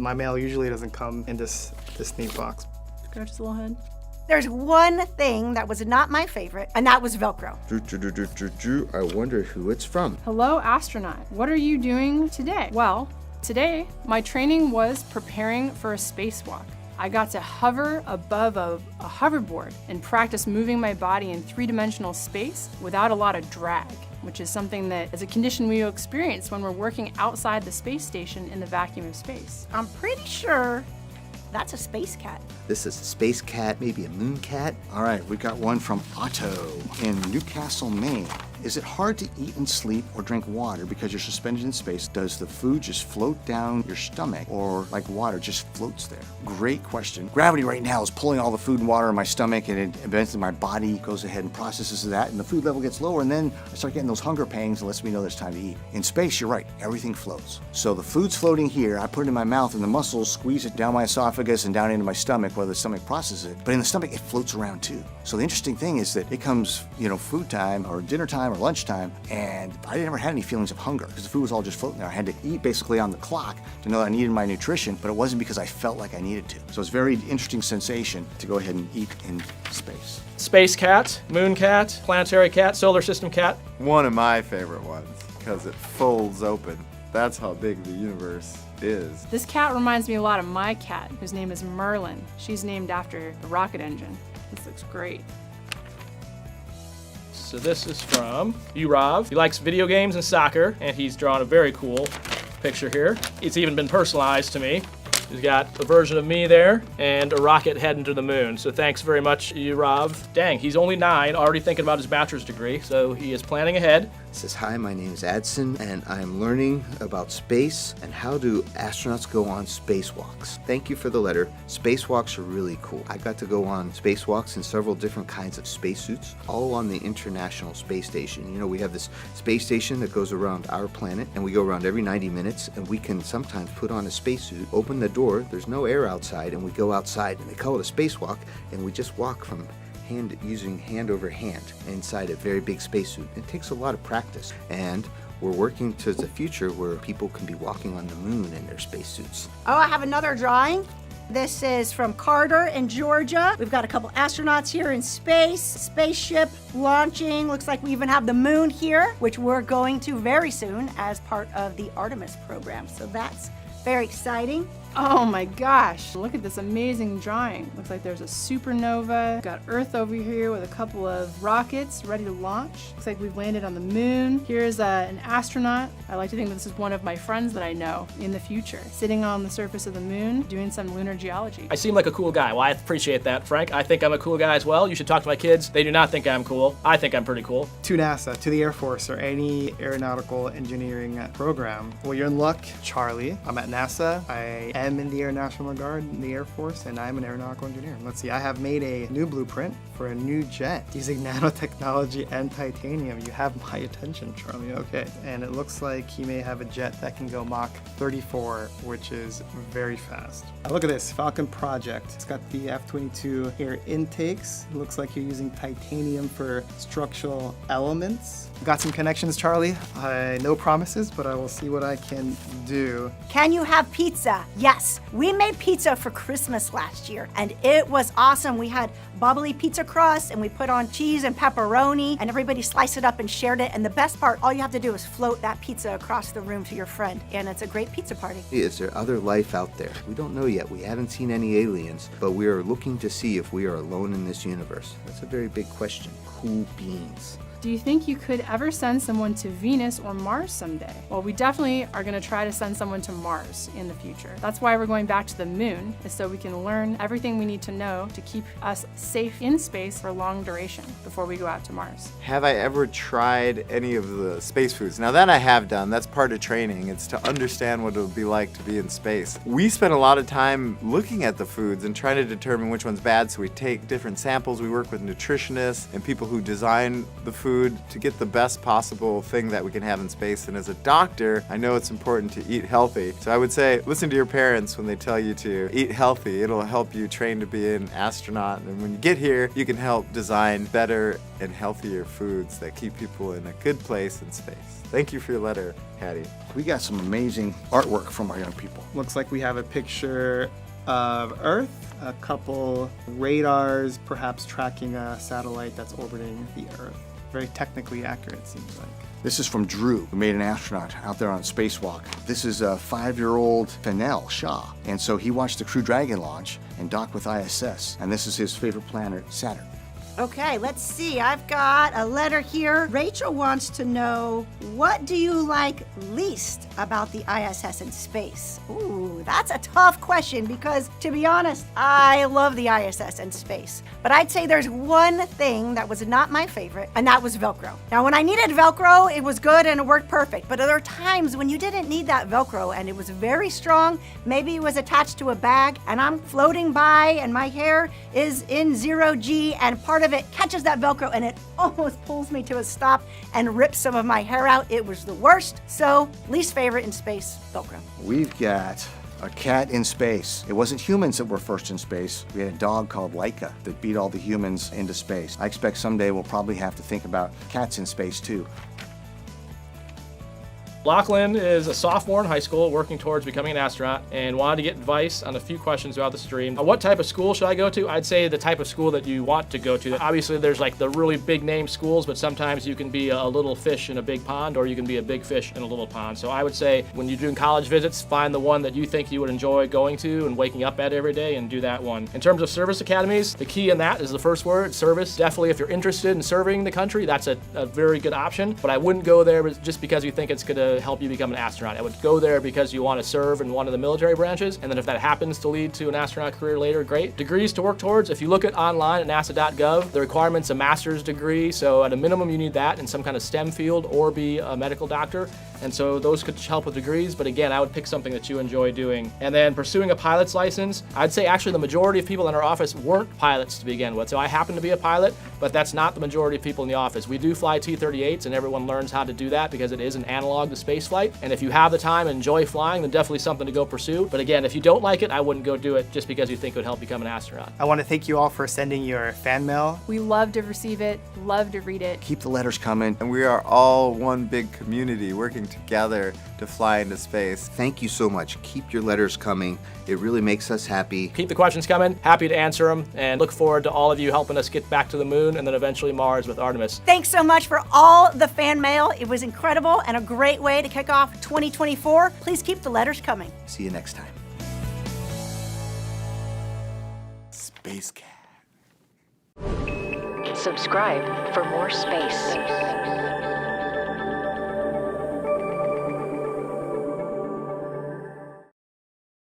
My mail usually doesn't come in this neat box. Scratch his little head. There's one thing that was not my favorite, and that was Velcro. I wonder who it's from. Hello, astronaut. What are you doing today? Well, today, my training was preparing for a spacewalk. I got to hover above a hoverboard and practice moving my body in three-dimensional space without a lot of drag, which is something that is a condition we experience when we're working outside the space station in the vacuum of space. I'm pretty sure that's a space cat. This is a space cat, maybe a moon cat. All right, we got one from Otto in Newcastle, Maine. Is it hard to eat and sleep or drink water because you're suspended in space? Does the food just float down your stomach or like water just floats there? Great question. Gravity right now is pulling all the food and water in my stomach, and eventually my body goes ahead and processes that, and the food level gets lower, and then I start getting those hunger pangs and lets me know there's time to eat. In space, you're right, everything floats. So the food's floating here, I put it in my mouth, and the muscles squeeze it down my esophagus and down into my stomach while the stomach processes it. But in the stomach, it floats around too. So the interesting thing is that it comes, food time or dinner time or lunchtime, and I never had any feelings of hunger because the food was all just floating there. I had to eat basically on the clock to know that I needed my nutrition, but it wasn't because I felt like I needed to. So it's a very interesting sensation to go ahead and eat in space. Space cat, moon cat, planetary cat, solar system cat. One of my favorite ones because it folds open. That's how big the universe is. This cat reminds me a lot of my cat, whose name is Merlin. She's named after the rocket engine. This looks great. So this is from Urav. He likes video games and soccer, and he's drawn a very cool picture here. It's even been personalized to me. He's got a version of me there and a rocket heading to the moon. So thanks very much, Urav. Dang, he's only 9, already thinking about his bachelor's degree, so he is planning ahead. It says, hi, my name is Adson, and I'm learning about space and how do astronauts go on spacewalks. Thank you for the letter. Spacewalks are really cool. I got to go on spacewalks in several different kinds of spacesuits, all on the International Space Station. We have this space station that goes around our planet, and we go around every 90 minutes, and we can sometimes put on a spacesuit, open the door, there's no air outside, and we go outside, and they call it a spacewalk, and we just walk from using hand over hand inside a very big spacesuit. It takes a lot of practice, and we're working towards the future where people can be walking on the moon in their spacesuits. Oh, I have another drawing. This is from Carter in Georgia. We've got a couple astronauts here in space, spaceship launching. Looks like we even have the moon here, which we're going to very soon as part of the Artemis program. So that's very exciting. Oh my gosh, look at this amazing drawing. Looks like there's a supernova. Got Earth over here with a couple of rockets ready to launch. Looks like we've landed on the moon. Here's an astronaut. I like to think this is one of my friends that I know in the future, sitting on the surface of the moon, doing some lunar geology. I seem like a cool guy. Well, I appreciate that, Frank. I think I'm a cool guy as well. You should talk to my kids. They do not think I'm cool. I think I'm pretty cool. To NASA, to the Air Force, or any aeronautical engineering program. Well, you're in luck, Charlie. I'm at NASA. I am in the Air National Guard in the Air Force, and I'm an aeronautical engineer. Let's see, I have made a new blueprint for a new jet using nanotechnology and titanium. You have my attention, Charlie. Okay. And it looks like he may have a jet that can go Mach 34, which is very fast. Look at this, Falcon Project. It's got the F-22 air intakes. It looks like you're using titanium for structural elements. Got some connections, Charlie. No promises, but I will see what I can do. Can you have pizza? Yes. We made pizza for Christmas last year, and it was awesome. We had bubbly pizza crust, and we put on cheese and pepperoni, and everybody sliced it up and shared it. And the best part, all you have to do is float that pizza across the room to your friend, and it's a great pizza party. Is there other life out there? We don't know yet. We haven't seen any aliens, but we are looking to see if we are alone in this universe. That's a very big question. Cool beans. Do you think you could ever send someone to Venus or Mars someday? Well, we definitely are going to try to send someone to Mars in the future. That's why we're going back to the moon, is so we can learn everything we need to know to keep us safe in space for long duration before we go out to Mars. Have I ever tried any of the space foods? Now that I have done, that's part of training. It's to understand what it would be like to be in space. We spend a lot of time looking at the foods and trying to determine which one's bad, so we take different samples. We work with nutritionists and people who design the food food to get the best possible thing that we can have in space. And as a doctor, I know it's important to eat healthy. So I would say, listen to your parents when they tell you to eat healthy. It'll help you train to be an astronaut. And when you get here, you can help design better and healthier foods that keep people in a good place in space. Thank you for your letter, Hattie. We got some amazing artwork from our young people. Looks like we have a picture of Earth, a couple radars, perhaps tracking a satellite that's orbiting the Earth. Very technically accurate, seems like. This is from Drew, who made an astronaut out there on a spacewalk. This is a 5-year-old Fennell Shaw, and so he watched the Crew Dragon launch and docked with ISS, and this is his favorite planet, Saturn. Okay, let's see. I've got a letter here. Rachel wants to know, what do you like least about the ISS and space? Ooh, that's a tough question because, to be honest, I love the ISS and space. But I'd say there's one thing that was not my favorite, and that was Velcro. Now, when I needed Velcro, it was good and it worked perfect. But there are times when you didn't need that Velcro and it was very strong. Maybe it was attached to a bag and I'm floating by and my hair is in 0G and part of it catches that Velcro and it almost pulls me to a stop and rips some of my hair out. It was the worst. So, least favorite in space, Velcro. We've got a cat in space. It wasn't humans that were first in space. We had a dog called Laika that beat all the humans into space. I expect someday we'll probably have to think about cats in space too. Lachlan is a sophomore in high school working towards becoming an astronaut and wanted to get advice on a few questions about the stream. What type of school should I go to? I'd say the type of school that you want to go to. Obviously, there's like the really big name schools, but sometimes you can be a little fish in a big pond or you can be a big fish in a little pond. So I would say when you're doing college visits, find the one that you think you would enjoy going to and waking up at every day and do that one. In terms of service academies, the key in that is the first word, service. Definitely if you're interested in serving the country, that's a very good option, but I wouldn't go there just because you think it's gonna help you become an astronaut. I would go there because you want to serve in one of the military branches, and then if that happens to lead to an astronaut career later, great. Degrees to work towards, if you look at online at nasa.gov, the requirement's a master's degree, so at a minimum you need that in some kind of STEM field or be a medical doctor, and so those could help with degrees, but again, I would pick something that you enjoy doing. And then pursuing a pilot's license, I'd say actually the majority of people in our office weren't pilots to begin with, so I happen to be a pilot, but that's not the majority of people in the office. We do fly T-38s, and everyone learns how to do that because it is an analog to space flight. And if you have the time and enjoy flying, then definitely something to go pursue. But again, if you don't like it, I wouldn't go do it just because you think it would help become an astronaut. I want to thank you all for sending your fan mail. We love to receive it, love to read it. Keep the letters coming. And we are all one big community working together to fly into space. Thank you so much. Keep your letters coming. It really makes us happy. Keep the questions coming. Happy to answer them, and look forward to all of you helping us get back to the moon and then eventually Mars with Artemis. Thanks so much for all the fan mail. It was incredible and a great way to kick off 2024. Please keep the letters coming. See you next time. Space Cat. Subscribe for more space.